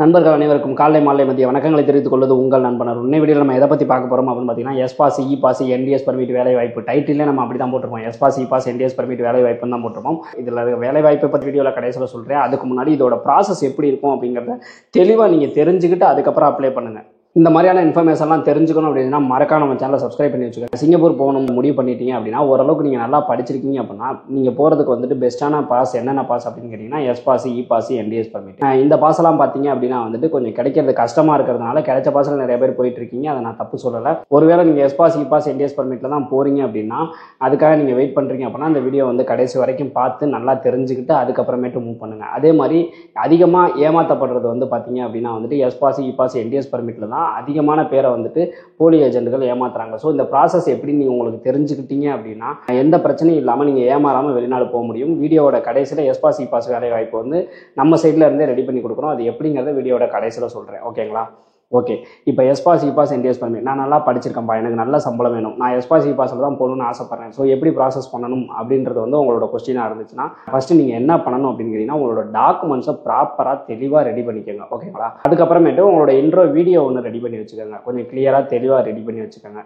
நண்பர்கள் அனைவருக்கும் காலை மாலை மதிய வணக்கங்களை தெரிவித்துக் கொள்வது உங்கள் நண்பனர். உன்னை வீடியோவில் நம்ம எதை பற்றி பார்க்க போகிறோம் அப்படின்னு பார்த்தீங்கன்னா, எஸ்பாஸ் இபாஸ் என்டிஎஸ் பர்மிட் வேலை வாய்ப்பு டைட்டிலே நம்ம அப்படி தான் போட்டிருப்போம். எஸ்பாஸ் இபாஸ் என்டிஎஸ் பர்மிட் வேலை வாய்ப்புன்னு தான் போட்டிருப்போம். இதில் வேலை வாய்ப்பை பற்றி வீடியோவில் கடைசியில் சொல்கிறேன். அதுக்கு முன்னாடி இதோட ப்ராசஸ் எப்படி இருக்கும் அப்படிங்கிறத தெளிவாக நீங்கள் தெரிஞ்சுக்கிட்டு அதுக்கப்புறம் அப்ளை பண்ணுங்கள். இந்த மாதிரியான இன்ஃபர்மேஷன்லாம் தெரிஞ்சுக்கணும் அப்படின்னா மறக்காம நம்ம சேனலை சப்ஸ்கிரைப் பண்ணி வச்சுக்கோங்க. சிங்கப்பூர் போகணும் முடிவு பண்ணிட்டீங்க அப்படின்னா ஓரளவுக்கு நீங்கள் நல்லா படிச்சிருக்கீங்க அப்படின்னா நீங்கள் போகிறதுக்கு வந்துட்டு பெஸ்ட்டான பாஸ் என்னென்ன பாஸ் அப்படின்னு கேட்டிங்கன்னா எஸ்பாஸ் இபாஸ் என்டிஎஸ் பர்மிட். இந்த பாஸெல்லாம் பார்த்தீங்க அப்படின்னா வந்துட்டு கொஞ்சம் கிடைக்கிறது கஷ்டமாக இருக்கிறதுனால கிடைச்ச பாஸில் நிறைய பேர் போயிட்டு இருக்கீங்க. அதை நான் தப்பு சொல்லலை. ஒருவேளை நீங்கள் எஸ்பாஸ் இபாஸ் என்டிஎஸ் பர்மிட்டில் தான் போகிறீங்க அப்படின்னா அதுக்காக நீங்கள் வெயிட் பண்ணுறீங்க அப்படின்னா அந்த வீடியோ வந்து கடைசி வரைக்கும் பார்த்து நல்லா தெரிஞ்சுக்கிட்டு அதுக்கப்புறமேட்டு மூவ் பண்ணுங்கள். அதே மாதிரி அதிகமாக ஏமாற்றப்படுறது வந்து பார்த்தீங்க அப்படின்னா வந்துட்டு எஸ்பாஸ் இபாஸ் என்டிஎஸ் பர்மிட்டில் தான் அதிகமான பேரை வந்துட்டு போலி ஏஜென்ட்டுகள் ஏமாத்துறாங்க. ஸோ இந்த ப்ராசஸ் எப்படி நீங்கள் உங்களுக்கு தெரிஞ்சுக்கிட்டீங்க அப்படின்னா எந்த பிரச்சனையும் இல்லாமல் நீங்கள் ஏமாறாமல் வெளிநாடு போக முடியும். வீடியோவோட கடைசியில் எஸ்பாஸ் இபாஸ் வேலை வாய்ப்பு வந்து நம்ம சைடில் இருந்தே ரெடி பண்ணி கொடுக்குறோம். அது எப்படிங்கிறத வீடியோட கடைசியில் சொல்கிறேன். ஓகேங்களா? ஓகே, இப்போ எஸ்பாஸ் இபாஸ் என்டிஎஸ் பர்மிட் நான் நல்லா படிச்சிருக்கேன்ப்பா, எனக்கு நல்ல சம்பளம் வேணும், நான் எஸ்பாஸ் இபாஸில் தான் போகணும்னு ஆசைப்பட்றேன். ஸோ எப்படி ப்ராசஸ் பண்ணணும் அப்படின்றது வந்து உங்களோட கொஸ்டினாக இருந்துச்சுன்னா ஃபஸ்ட்டு நீங்கள் என்ன பண்ணணும் அப்படின்னு கேட்டிங்கன்னா உங்களோட டாக்குமெண்ட்ஸை ப்ராப்பராக தெளிவாக ரெடி பண்ணிக்கோங்க. ஓகேங்களா? அதுக்கப்புறமேட்டு உங்களோட இன்ட்ரோ வீடியோ ஒன்று ரெடி பண்ணி வச்சுக்கோங்க. கொஞ்சம் கிளியராக தெளிவாக ரெடி பண்ணி வச்சுக்கோங்க.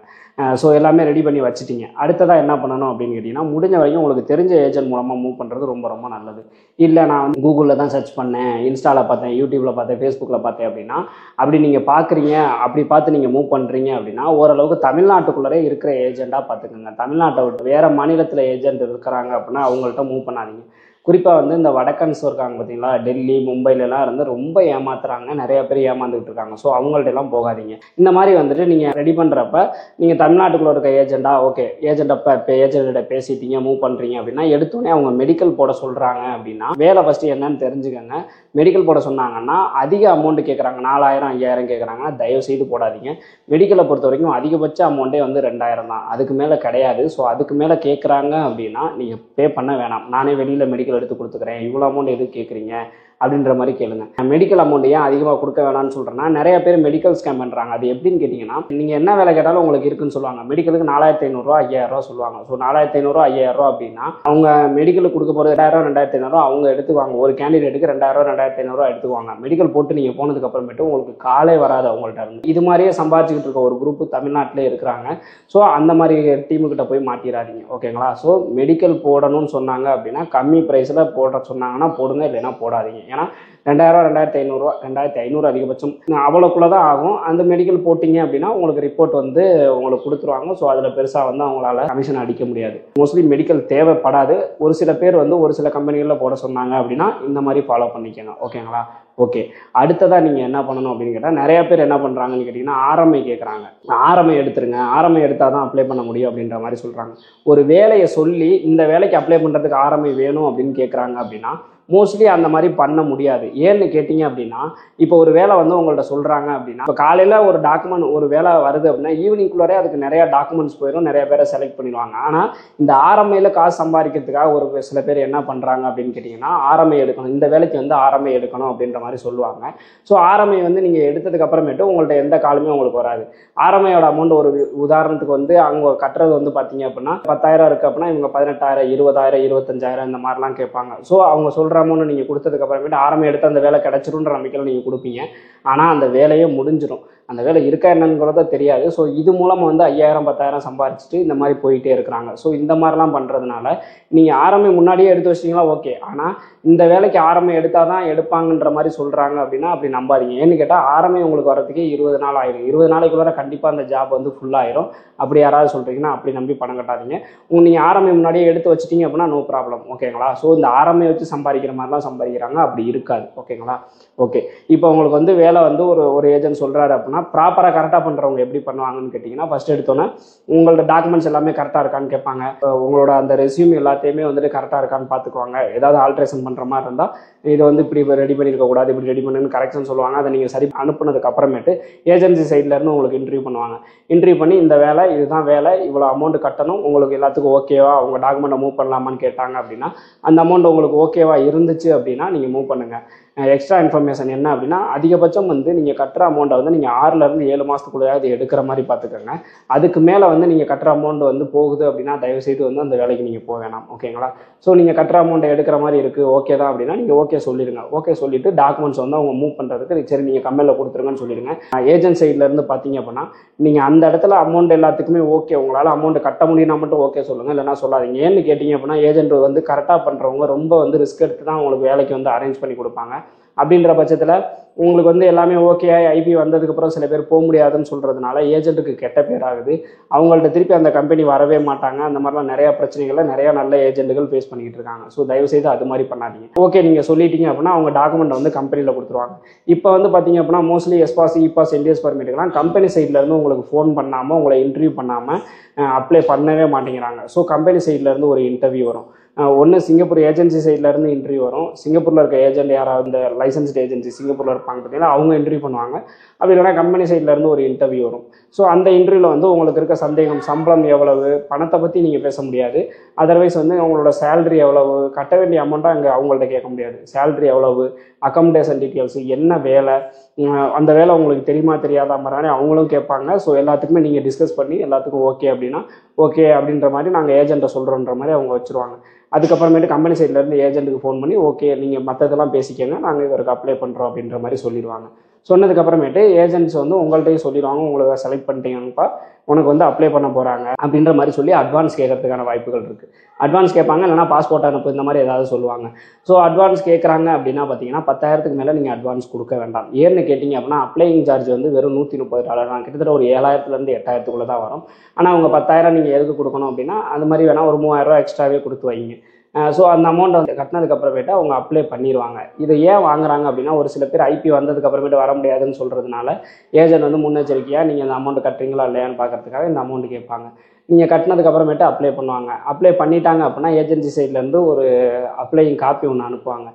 ஸோ எல்லாமே ரெடி பண்ணி வச்சுட்டீங்க. அடுத்ததாக என்ன பண்ணணும் அப்படின்னு கேட்டிங்கன்னா முடிஞ்ச வரைக்கும் உங்களுக்கு தெரிஞ்ச ஏஜென்ட் மூலமாக மூவ் பண்ணுறது ரொம்ப ரொம்ப நல்லது. இல்லை நான் வந்து கூகுளில் தான் சர்ச் பண்ணேன், இன்ஸ்டாவில் பார்த்தேன், யூடியூப்பில் பார்த்தேன், ஃபேஸ்புக்கில் பார்த்தேன் அப்படின்னா அப்படி நீங்கள் பார்க்குறீங்க, அப்படி பார்த்து நீங்கள் மூவ் பண்ணுறீங்க அப்படின்னா ஓரளவுக்கு தமிழ்நாட்டுக்குள்ளே இருக்கிற ஏஜெண்டாக பார்த்துக்கோங்க. தமிழ்நாட்டை விட்டு வேறு மாநிலத்தில் ஏஜென்ட் இருக்கிறாங்க அப்படின்னா அவங்கள்ட்ட மூவ் பண்ணாதீங்க. குறிப்பாக வந்து இந்த வடக்கன்ஸ் இருக்காங்க பார்த்தீங்களா, டெல்லி மும்பைலலாம் இருந்து ரொம்ப ஏமாத்துறாங்க, நிறைய பேர் ஏமாந்துக்கிட்டு இருக்காங்க. ஸோ அவங்கள்ட்டெல்லாம் போகாதீங்க. இந்த மாதிரி வந்துட்டு நீங்கள் ரெடி பண்ணுறப்ப நீங்கள் தமிழ்நாட்டுக்குள்ளே இருக்க ஏஜெண்டா ஓகே ஏஜென்ட்டப்போ இப்போ ஏஜென்ட்ட பேசிட்டீங்க மூவ் பண்ணுறீங்க அப்படின்னா எடுத்தோடனே அவங்க மெடிக்கல் போட சொல்கிறாங்க அப்படின்னா வேலை ஃபஸ்ட்டு என்னன்னு தெரிஞ்சுக்கோங்க. மெடிக்கல் போட சொன்னாங்கன்னா அதிக அமௌண்ட்டு கேட்குறாங்க, 4000 5000 கேட்குறாங்கன்னா தயவு செய்து போடாதீங்க. மெடிக்கலை பொறுத்த வரைக்கும் அதிகபட்ச அமௌண்ட்டே வந்து 2000 தான், அதுக்கு மேலே கிடையாது. ஸோ அதுக்கு மேலே கேட்குறாங்க அப்படின்னா நீங்கள் பே பண்ண வேணாம். நானே வெளியில் மெடிக்கல் எடுத்து கொடுத்துக்கிறேன், இவ்வளோ அமௌண்ட் எதுக்கு கேட்குறீங்க அப்படின்ற மாதிரி கேளுங்க. மெடிக்கல் அமௌண்ட் ஏன் அதிகமாக கொடுக்க வேணாம்னு சொல்கிறேன்னா நிறைய பேர் மெடிக்கல் ஸ்கேம் பண்ணுறாங்க. அது எப்படின்னு கேட்டிங்கன்னா நீங்கள் என்ன வேலை கேட்டாலும் உங்களுக்கு இருக்குன்னு சொல்லுவாங்க. மெடிக்கலுக்கு 4500 5000 சொல்லுவாங்க. ஸோ 4500 5000 அப்படின்னா அவங்க மெடிக்கலுக்கு கொடுக்க போகிறது 2000 2500 அவங்க எடுத்துக்குவாங்க. ஒரு கேண்டிடேட்டுக்கு 2000 2500 எடுத்துக்குவாங்க. மெடிக்கல் போட்டு நீங்கள் போனதுக்கு அப்புறமேட்டு உங்களுக்கு காலே வராது அவங்கள்ட்ட இருந்து. இது மாதிரியே சம்பாதிச்சுக்கிட்டு இருக்க ஒரு குரூப் தமிழ்நாட்டிலே இருக்கிறாங்க. ஸோ அந்த மாதிரி டீமுக்கிட்ட போய் மாட்டிடாதீங்க. ஓகேங்களா? ஸோ மெடிக்கல் போடணும்னு சொன்னாங்க அப்படின்னா கம்மி ப்ரைஸில் போட சொன்னாங்கன்னா போடுங்க, இல்லைன்னா போடாதீங்க. ஏன்னா 2000 2500 2500 அதிகபட்சம் அவ்வளோக்குள்ளே தான் ஆகும். அந்த மெடிக்கல் போட்டிங்க அப்படின்னா உங்களுக்கு ரிப்போர்ட் வந்து உங்களுக்கு கொடுத்துருவாங்க. ஸோ அதில் பெருசாக வந்து அவங்களால கமிஷன் அடிக்க முடியாது. மோஸ்ட்லி மெடிக்கல் தேவைப்படாது. ஒரு சில பேர் வந்து ஒரு சில கம்பெனிகளில் போட சொன்னாங்க அப்படின்னா இந்த மாதிரி ஃபாலோ பண்ணிக்கணும். ஓகேங்களா? ஓகே, அடுத்ததாக நீங்கள் என்ன பண்ணணும் அப்படின்னு கேட்டால் நிறைய பேர் என்ன பண்ணுறாங்கன்னு கேட்டிங்கன்னா ஆர்எம்ஐ கேட்குறாங்க. ஆர்எம்ஐ எடுத்துருங்க, ஆர்எம்ஐ எடுத்தால் தான் அப்ளை பண்ண முடியும் அப்படின்ற மாதிரி சொல்கிறாங்க. ஒரு வேலையை சொல்லி இந்த வேலைக்கு அப்ளை பண்ணுறதுக்கு ஆர்எம்ஐ வேணும் அப்படின்னு கேட்குறாங்க அப்படின்னா மோஸ்ட்லி அந்த மாதிரி பண்ண முடியாது. ஏன்னு கேட்டிங்க அப்படின்னா இப்போ ஒரு வேலை வந்து உங்கள்ட்ட சொல்கிறாங்க அப்படின்னா இப்போ காலையில் ஒரு டாக்குமெண்ட் ஒரு வேலை வருது அப்படின்னா ஈவினிங்குள்ளே அதுக்கு நிறையா டாக்குமெண்ட்ஸ் போயிடும், நிறைய பேரை செலக்ட் பண்ணிடுவாங்க. ஆனால் இந்த ஆர்எம்ஐயில் காசு சம்பாதிக்கிறதுக்காக ஒரு சில பேர் என்ன பண்ணுறாங்க அப்படின்னு கேட்டிங்கன்னா ஆர்எம்ஐ எடுக்கணும், இந்த வேலைக்கு வந்து ஆர்எம்ஐ எடுக்கணும் அப்படின்ற மாதிரி சொல்லுவாங்க. ஸோ ஆர்எம்ஐ வந்து நீங்கள் எடுத்ததுக்கு அப்புறமேட்டு உங்கள்ட்ட எந்த காலமே உங்களுக்கு வராது. ஆர்எம்ஐயோட அமௌண்ட் ஒரு உதாரணத்துக்கு வந்து அவங்க கட்டுறது வந்து பார்த்தீங்க அப்படின்னா 10,000 இருக்குது அப்படின்னா இவங்க 18,000 20,000 25,000 இந்த மாதிரிலாம் கேட்பாங்க. ஸோ அவங்க சொல்கிற அமௌண்ட் நீங்கள் கொடுத்ததுக்கு அப்புறமேட்டு ஆர்எம்ஐ எடுத்து அந்த வேலை கிடைச்சிருன்ற நம்பிக்கையில் நீங்கள் கொடுப்பீங்க. ஆனால் அந்த வேலையே முடிஞ்சிடும், அந்த வேலை இருக்கா என்னங்கிறத தெரியாது. ஸோ இது மூலமாக வந்து 5000 10,000 சம்பாதிச்சுட்டு இந்த மாதிரி போயிட்டே இருக்கிறாங்க. ஸோ இந்த மாதிரிலாம் பண்ணுறதுனால நீங்கள் ஆர்எம்ஐ முன்னாடியே எடுத்து வச்சிட்டிங்களா ஓகே, ஆனால் இந்த வேலைக்கு ஆர்எம்ஐ எடுத்தால் தான் எடுப்பாங்கன்ற மாதிரி சொல்கிறாங்க அப்படின்னா அப்படி நம்பாதீங்க. ஏன்னு கேட்டால் ஆர்எம்ஐ உங்களுக்கு வரதுக்கு 20 நாள் ஆயிடும். 20 நாளைக்குள்ளே கண்டிப்பாக அந்த ஜாப் வந்து ஃபுல்லாகிடும். அப்படி யாராவது சொல்கிறீங்கன்னா அப்படி நம்பி பணம் கட்டாதீங்க. நீங்கள் ஆர்எம்ஐ முன்னாடியே எடுத்து வச்சிட்டிங்க அப்படின்னா நோ ப்ராப்ளம். ஓகேங்களா? ஸோ இந்த ஆர்எம்ஐ வச்சு சம்பாதிக்கிற மாதிரிலாம் சம்பாதிக்கிறாங்க, அப்படி இருக்காது. ஓகேங்களா? ஓகே, இப்போ உங்களுக்கு வந்து வேலை வந்து ஒரு ஏஜென்ட் சொல்கிறாரு அப்படின்னா ப்ராப்பராக கரெக்டாக பண்ணுறவங்க எப்படி பண்ணுவாங்கன்னு கேட்டிங்கன்னா ஃபஸ்ட் எடுத்தோன்னே உங்களோட டாக்குமெண்ட்ஸ் எல்லாமே கரெக்டாக இருக்கான்னு கேட்பாங்க. உங்களோட அந்த ரெஸ்யூம் எல்லாத்தையுமே வந்துட்டு கரெக்டாக இருக்கான்னு பார்த்துக்குவாங்க. ஏதாவது ஆல்ட்ரேஷன் பண்ணுற மாதிரி இருந்தால் இதை வந்து இப்படி ரெடி பண்ணியிருக்கக்கூடாது, இப்படி ரெடி பண்ணுன்னு கரெக்ஷன் சொல்லுவாங்க. அதை நீங்கள் சரி அனுப்புனதுக்கு அப்புறமேட்டு ஏஜென்சி சைட்லேருந்து உங்களுக்கு இன்டர்வியூ பண்ணுவாங்க. இன்டர்வியூ பண்ணி இந்த வேலை இதுதான் வேலை, இவ்வளோ அமௌண்ட் கட்டணும், உங்களுக்கு எல்லாத்துக்கும் ஓகேவா, உங்கள் டாக்குமெண்ட்டை மூவ் பண்ணலாமான்னு கேட்டாங்க அப்படின்னா அந்த அமௌண்ட் உங்களுக்கு ஓகேவா இருந்துச்சு அப்படின்னா நீங்கள் மூவ் பண்ணுங்கள். எக்ஸ்ட்ரா இன்ஃபர்மேஷன் என்ன அப்படின்னா, அதிகபட்சம் வந்து நீங்கள் கட்டுற அமௌண்ட்டை வந்து நீங்கள் 6லேருந்து 7 மாதத்துக்குள்ளேயாவது எடுக்கிற மாதிரி பார்த்துக்கோங்க. அதுக்கு மேலே வந்து நீங்கள் கட்டுற அமௌண்ட் வந்து போகுது அப்படின்னா தயவுசெய்து வந்து அந்த வேலைக்கு நீங்கள் போக வேணாம். ஓகேங்களா? ஸோ நீங்கள் கட்டுற அமௌண்ட்டை எடுக்கிற மாதிரி இருக்குது, ஓகே தான் அப்படின்னா நீங்கள் ஓகே சொல்லிடுங்க. ஓகே சொல்லிவிட்டு டாக்குமெண்ட்ஸ் வந்து அவங்க மூவ் பண்ணுறதுக்கு சரி நீங்கள் கம்பெனியில் கொடுத்துருங்கன்னு சொல்லிடுங்க. ஏஜென்ட் சைட்லேருந்து பார்த்தீங்க அப்படின்னா, நீங்கள் அந்த இடத்துல அமௌண்ட் எல்லாத்துக்குமே ஓகே, உங்களால் அமௌண்ட் கட்ட முடியும்னா மட்டும் ஓகே சொல்லுங்கள், இல்லைனா சொல்லாதீங்க. ஏன்னு கேட்டிங்க அப்படின்னா, ஏஜென்ட் வந்து கரெக்டாக பண்ணுறவங்க ரொம்ப வந்து ரிஸ்க் எடுத்து தான் உங்களுக்கு வேலைக்கு வந்து அரேஞ்ச் பண்ணி கொடுப்பாங்க. அப்படின்ற பட்சத்தில் உங்களுக்கு வந்து எல்லாமே ஓகே ஐபி வந்ததுக்கப்புறம் சில பேர் போக முடியாதுன்னு சொல்கிறதுனால ஏஜென்ட்டுக்கு கெட்ட பேர் ஆகுது. அவங்கள்ட்ட திருப்பி அந்த கம்பெனி வரவே மாட்டாங்க. அந்த மாதிரிலாம் நிறையா பிரச்சனைகளை நிறையா நல்ல ஏஜென்ட்டுகள் ஃபேஸ் பண்ணிக்கிட்டு இருக்காங்க. ஸோ தயவுசெய்து அது மாதிரி பண்ணாதீங்க. ஓகே நீங்கள் சொல்லிட்டீங்க அப்படின்னா அவங்க டாக்குமெண்ட் வந்து கம்பெனியில் கொடுத்துருவாங்க. இப்போ வந்து பார்த்தீங்க அப்படின்னா மோஸ்ட்லி எஸ்பாஸ் இபாஸ் என்டிஎஸ் பர்மிட்டுக்கெல்லாம் கம்பெனி சைட்லேருந்து உங்களுக்கு ஃபோன் பண்ணாமல் உங்களை இன்டர்வியூ பண்ணாமல் அப்ளை பண்ணவே மாட்டேங்கிறாங்க. ஸோ கம்பெனி சைட்லேருந்து ஒரு இன்டர்வியூ வரும். ஒன்று சிங்கப்பூர் ஏஜென்சி சைட்லேருந்து இன்டர்வியூ வரும். சிங்கப்பூரில் இருக்க ஏஜென்ட் யாராவது இந்த லைசன்ஸ்டு ஏஜென்சி சிங்கப்பூரில் இருப்பாங்க பார்த்தீங்கன்னா அவங்க இன்டர்வியூ பண்ணுவாங்க. அப்படி இல்லைனா கம்பெனி சைட்லேருந்து ஒரு இன்டர்வியூ வரும். ஸோ அந்த இன்டர்வியூவில் வந்து உங்களுக்கு இருக்க சந்தேகம், சம்பளம் எவ்வளவு, பணத்தை பற்றி நீங்கள் பேச முடியாது. அதர்வைஸ் வந்து அவங்களோட சேலரி எவ்வளவு, கட்ட வேண்டிய அமௌண்ட்டாக அங்கே அவங்கள்ட்ட கேட்க முடியாது. சேலரி எவ்வளவு, அக்கமடேஷன் டீட்டெயில்ஸ், என்ன வேலை, அந்த வேலை உங்களுக்கு தெரியுமா தெரியாத மாதிரி அவங்களும் கேட்பாங்க. ஸோ எல்லாத்துக்குமே நீங்கள் டிஸ்கஸ் பண்ணி எல்லாத்துக்கும் ஓகே அப்படின்னா ஓகே அப்படின்ற மாதிரி நாங்கள் ஏஜென்ட்டை சொல்கிறோன்ற மாதிரி அவங்க வச்சுருவாங்க. அதுக்கப்புறமேட்டு கம்பெனி சைட்லேருந்து ஏஜென்ட்டுக்கு ஃபோன் பண்ணி ஓகே நீங்கள் மற்றதெல்லாம் பேசிக்கங்க, நாங்கள் இவருக்கு அப்ளை பண்ணுறோம் அப்படின்ற மாதிரி சொல்லிடுவாங்க. சொன்னதுக்கப்புறமேட்டு ஏஜென்ட்ஸ் வந்து உங்கள்கிட்டையும் சொல்லிடுவாங்க, உங்களுக்கு செலக்ட் பண்ணிட்டீங்கன்னுப்பா உனக்கு வந்து அப்ளை பண்ண போகிறாங்க அப்படின்ற மாதிரி சொல்லி அட்வான்ஸ் கேட்கறதுக்கான வாய்ப்புகள் இருக்குது. அட்வான்ஸ் கேட்பாங்க, இல்லைனா பாஸ்போர்ட் அனுப்பு இந்த மாதிரி ஏதாவது சொல்லுவாங்க. ஸோ அட்வான்ஸ் கேட்குறாங்க அப்படின்னா பார்த்தீங்கன்னா 10,000க்கு மேலே நீங்கள் அட்வான்ஸ் கொடுக்க வேண்டாம். ஏன்னு கேட்டிங்க அப்படின்னா அப்ளையிங் சார்ஜ் வந்து வெறும் $130 தான், கிட்டத்தட்ட ஒரு 7,000லேருந்து 8,000க்குள்ளே தான் வரும். ஆனால் அவங்க 10,000 நீங்கள் எதுக்கு கொடுக்கணும் அப்படின்னா அது மாதிரி வேணால் ஒரு 3,000 எக்ஸ்ட்ராவே கொடுத்து வைங்க. ஸோ அந்த அமௌண்ட்டை வந்து கட்டினதுக்கப்புறமேட்டு அவங்க அப்ளை பண்ணிடுவாங்க. இதை ஏன் வாங்குறாங்க அப்படின்னா ஒரு சில பேர் ஐபி வந்ததுக்கப்புறமேட்டு வர முடியாதுன்னு சொல்கிறதுனால ஏஜென்ட் வந்து முன்னெச்சரிக்கையாக நீங்கள் அந்த அமௌண்ட் கட்டுறீங்களா இல்லையான்னு பார்க்கறதுக்காக இந்த அமௌண்ட் கேட்பாங்க. நீங்கள் கட்டினதுக்கப்புறமேட்டு அப்ளை பண்ணுவாங்க. அப்ளை பண்ணிட்டாங்க அப்படின்னா ஏஜென்சி சைட்லேருந்து ஒரு அப்ளையிங் காப்பி ஒன்று அனுப்புவாங்க.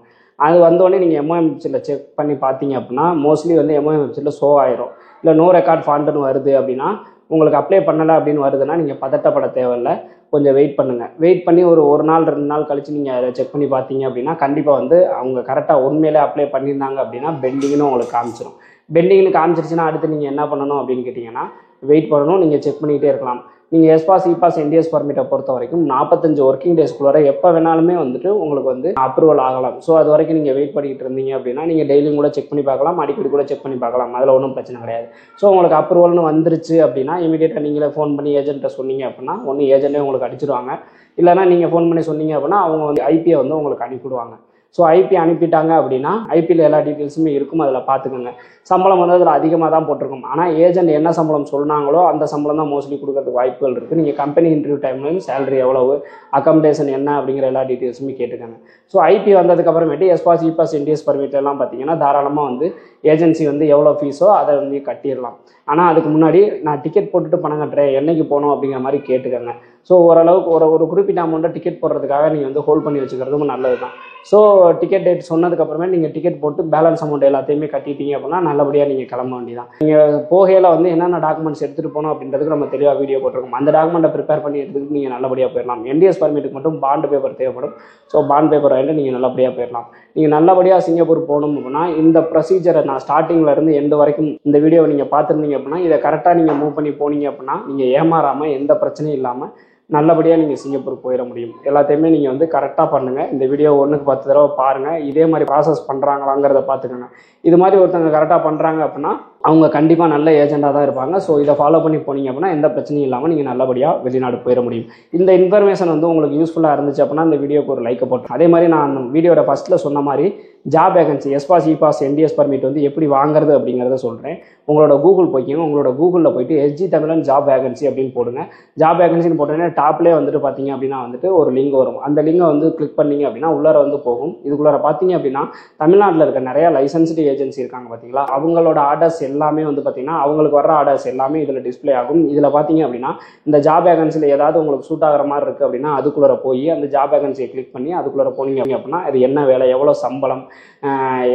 அது வந்தோடனே நீங்கள் எம்ஓஎம் வெப்சைட்டில் செக் பண்ணி பார்த்தீங்க அப்படின்னா மோஸ்ட்லி வந்து எம்ஓஎம் வெப்சைட்டில் ஷோ ஆயிரும். இல்லை நோ ரெக்கார்ட் ஃபாண்டுன்னு வருது அப்படின்னா உங்களுக்கு அப்ளை பண்ணலை அப்படின்னு வருதுன்னா நீங்கள் பதட்டப்பட தேவையில்லை, கொஞ்சம் வெயிட் பண்ணுங்கள். வெயிட் பண்ணி ஒரு நாள் 2 நாள் கழித்து நீங்கள் அதை செக் பண்ணி பார்த்தீங்க அப்படின்னா கண்டிப்பாக வந்து அவங்க கரெக்டாக உண்மையிலே அப்ளை பண்ணியிருந்தாங்க அப்படின்னா பெண்டிங்னு உங்களுக்கு காமிச்சிடும். பெண்டிங்னு காமிச்சிருச்சுன்னா அடுத்து நீங்கள் என்ன பண்ணணும் அப்படின்னு கேட்டிங்கன்னா வெயிட் பண்ணணும், நீங்கள் செக் பண்ணிக்கிட்டே இருக்கலாம். நீங்கள் எஸ்பாஸ் இபாஸ் என்டிஎஸ் பர்மிட்டை பொறுத்த வரைக்கும் 45 ஒர்க்கிங் டேஸ்க்குள்ளே எப்போ வேணாலுமே வந்துட்டு உங்களுக்கு வந்து அப்ரூவல் ஆகலாம். ஸோ அது வரைக்கும் நீங்கள் வெயிட் பண்ணிக்கிட்டு இருந்தீங்க அப்படின்னா நீங்கள் டெய்லியும் கூட செக் பண்ணி பார்க்கலாம், அடிக்கடி கூட செக் பண்ணி பார்க்கலாம், அதில் ஒன்றும் பிரச்சனை கிடையாது. ஸோ உங்களுக்கு அப்ரூவல்னு வந்துருச்சு அப்படின்னா இமீடியட்டாக நீங்களே ஃபோன் பண்ணி ஏஜென்ட்டை சொன்னீங்க அப்படின்னா ஒன்று ஏஜென்ட்டே உங்களுக்கு அடிச்சிடுவாங்க, இல்லைனா நீங்கள் ஃபோன் பண்ணி சொன்னீங்க அப்படின்னா அவங்க வந்து ஐபியை வந்து உங்களுக்கு அனுப்பிவிடுவாங்க. ஸோ ஐபி அனுப்பிட்டாங்க அப்படின்னா ஐபியில் எல்லா டீட்டெயில்ஸுமே இருக்கும், அதில் பார்த்துக்கோங்க. சம்பளம் வந்து அதில் அதிகமாக தான் போட்டிருக்கும். ஆனால் ஏஜென்ட் என்ன சம்பளம் சொன்னாங்களோ அந்த சம்பளம் தான் மோஸ்ட்லி கொடுக்கறதுக்கு வாய்ப்புகள் இருக்குது. நீங்கள் கம்பெனி இன்டர்வியூ டைம்லையும் சேலரி எவ்வளவு, அக்கமடேஷன் என்ன அப்படிங்கிற எல்லா டீட்டெயில்ஸுமே கேட்டுக்கோங்க. ஸோ ஐபி வந்ததுக்கப்புறமேட்டு எஸ்பாஸ் இபாஸ் என்டிஎஸ் பர்மிட்லாம் பார்த்தீங்கன்னா தாராளமாக வந்து ஏஜென்சி வந்து எவ்வளோ ஃபீஸோ அதை வந்து கட்டிடலாம். ஆனால் அதுக்கு முன்னாடி நான் டிக்கெட் போட்டுட்டு பணம் கட்டுறேன், என்னைக்கு போகணும் அப்படிங்கிற மாதிரி கேட்டுக்கோங்க. ஸோ ஓரளவுக்கு ஒரு குறிப்பிட்ட அமௌண்ட்டை டிக்கெட் போடுறதுக்காக நீங்கள் வந்து ஹோல்ட் பண்ணி வச்சுக்கிறதும் நல்லது தான். ஸோ டிக்கெட் டேட் சொன்னதுக்கப்புறமே நீங்கள் டிக்கெட் போட்டு பேலன்ஸ் அமௌண்ட் எல்லாத்தையுமே கட்டிட்டீங்க அப்படின்னா நல்லபடியாக நீங்கள் கிளம்ப வேண்டியதான். நீங்கள் போகையில் வந்து என்னென்ன டாக்குமெண்ட்ஸ் எடுத்துகிட்டு போகணும் அப்படின்றதுக்கு நம்ம தெளிவாக வீடியோ போட்டிருக்கோம். அந்த டாக்குமெண்ட்டை ப்ரிப்பேர் பண்ணி எடுத்துக்கிட்டு நீங்கள் நல்லபடியாக போயிடலாம். என்டிஎஸ் பர்மிட்டுக்கு மட்டும் பாண்ட் பேப்பர் தேவைப்படும். ஸோ பாண்ட் பேப்பர் வாங்கிட்டு நீங்கள் நல்லபடியாக போயிடலாம். நீங்கள் நல்லபடியாக சிங்கப்பூர் போகணும் அப்படின்னா இந்த ப்ரொசீஜரை நான் ஸ்டார்டிங்லேருந்து எண்டு வரைக்கும் இந்த வீடியோவை நீங்கள் பார்த்துருந்தீங்க அப்படின்னா இதை கரெக்டாக நீங்கள் மூவ் பண்ணி போனீங்க அப்படின்னா நீங்கள் ஏமாறாமல் எந்த பிரச்சனையும் இல்லாமல் நல்லபடியாக நீங்கள் சிங்கப்பூர் போயிட முடியும். எல்லாத்தையுமே நீங்கள் வந்து கரெக்டாக பண்ணுங்கள். இந்த வீடியோ 1க்கு 10 தடவை பாருங்கள். இதே மாதிரி ப்ராசஸ் பண்ணுறாங்களாங்கிறத பார்த்துக்கோங்க. இது மாதிரி ஒருத்தங்க கரெக்டாக பண்ணுறாங்க அப்படின்னா அவங்க கண்டிப்பாக நல்ல ஏஜெண்டாக தான் இருப்பாங்க. ஸோ இதை ஃபாலோ பண்ணி போனீங்க அப்படின்னா எந்த பிரச்சனையும் இல்லாமல் நீங்கள் நல்லபடியாக வெளிநாடு போயிட முடியும். இந்த இன்ஃபர்மேஷன் வந்து உங்களுக்கு யூஸ்ஃபுல்லாக இருந்துச்சு அப்படின்னா இந்த வீடியோக்கு ஒரு லைக்கை போட்டு, அதே மாதிரி நான் அந்த வீடியோட ஃபஸ்ட்டில் சொன்ன மாதிரி job vacancy S Pass E pass NTS permit வந்து எப்படி வாங்குறது அப்படிங்கிறத சொல்கிறேன். உங்களோட கூகுள் போய்க்கிங்க. உங்களோட கூகுளில் போய்ட்டு எஸ்ஜி தமிழன் ஜாப் வேகன்சி அப்படின்னு போடுங்க. ஜாப் வேகன்சின்னு போட்டோன்னே டாப்லேயே வந்துட்டு பார்த்தீங்க அப்படின்னா வந்துட்டு ஒரு லிங்க் வரும். அந்த லிங்கை வந்து கிளிக் பண்ணிங்க அப்படின்னா உள்ளார வந்து போகும். இதுக்குள்ளார பார்த்தீங்க அப்படின்னா தமிழ்நாட்டில் இருக்க நிறைய லைசன்ஸ்டு ஏஜென்சி இருக்காங்க பார்த்தீங்களா, அவங்களோட ஆர்டர்ஸ் எல்லாமே வந்து பார்த்தீங்கன்னா அவங்களுக்கு வர ஆர்டர்ஸ் எல்லாமே இதில் டிஸ்பிளே ஆகும். இதில் பார்த்தீங்க அப்படின்னா இந்த ஜாப் வேகன்சியில் ஏதாவது உங்களுக்கு சூட் ஆகிற மாதிரி இருக்குது அப்படின்னா அதுக்குள்ளார போய் அந்த ஜாப் வேகன்சியை கிளிக் பண்ணி அதுக்குள்ளார போனீங்க அப்படின்னா அது என்ன வேலை, எவ்வளோ சம்பளம்,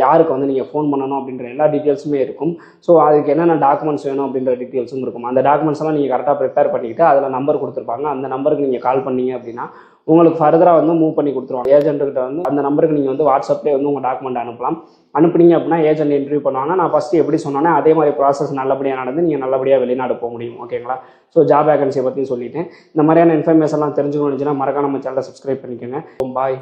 யாருக்கு வந்து நீங்கள் ஃபோன் பண்ணணும் அப்படின்ற எல்லா டீட்டெயில்ஸுமே இருக்கும். ஸோ அதுக்கு என்னென்ன டாக்குமெண்ட்ஸ் வேணும் அப்படின்ற டீட்டெயில்ஸும் இருக்கும். அந்த டாக்குமெண்ட்ஸ் எல்லாம் நீங்கள் கரெக்டாக ப்ரிப்பேர் பண்ணிக்கிட்டு அதில் நம்பர் கொடுத்துருப்பாங்க. அந்த நம்பருக்கு நீங்கள் கால் பண்ணீங்க அப்படின்னா உங்களுக்கு ஃபர்தராக வந்து மூவ் பண்ணி கொடுத்துருவாங்க. ஏஜென்ட்டுக்கிட்ட வந்து அந்த நம்பருக்கு நீங்கள் வந்து வாட்ஸ்அப்லேயே வந்து உங்கள் டாக்குமெண்ட் அனுப்பலாம். அனுப்புனீங்க அப்படின்னா ஏஜென்ட் இன்டர்வியூ பண்ணுவாங்க. நான் ஃபஸ்ட்டு எப்படி சொன்னோன்னே அதே மாதிரி ப்ராசஸ் நல்லபடியாக நடந்து நீங்கள் நல்லபடியாக வெளிநாடு போக முடியும். ஓகேங்களா? ஸோ ஜாப் வேகன்சியை பற்றி சொல்லிட்டேன். இந்த மாதிரியான இன்ஃபர்மேஷன்லாம் தெரிஞ்சுக்கணும்னு மறக்காம நம்ம சேனலை சப்ஸ்கிரைப் பண்ணிக்கோங்க. பாய்.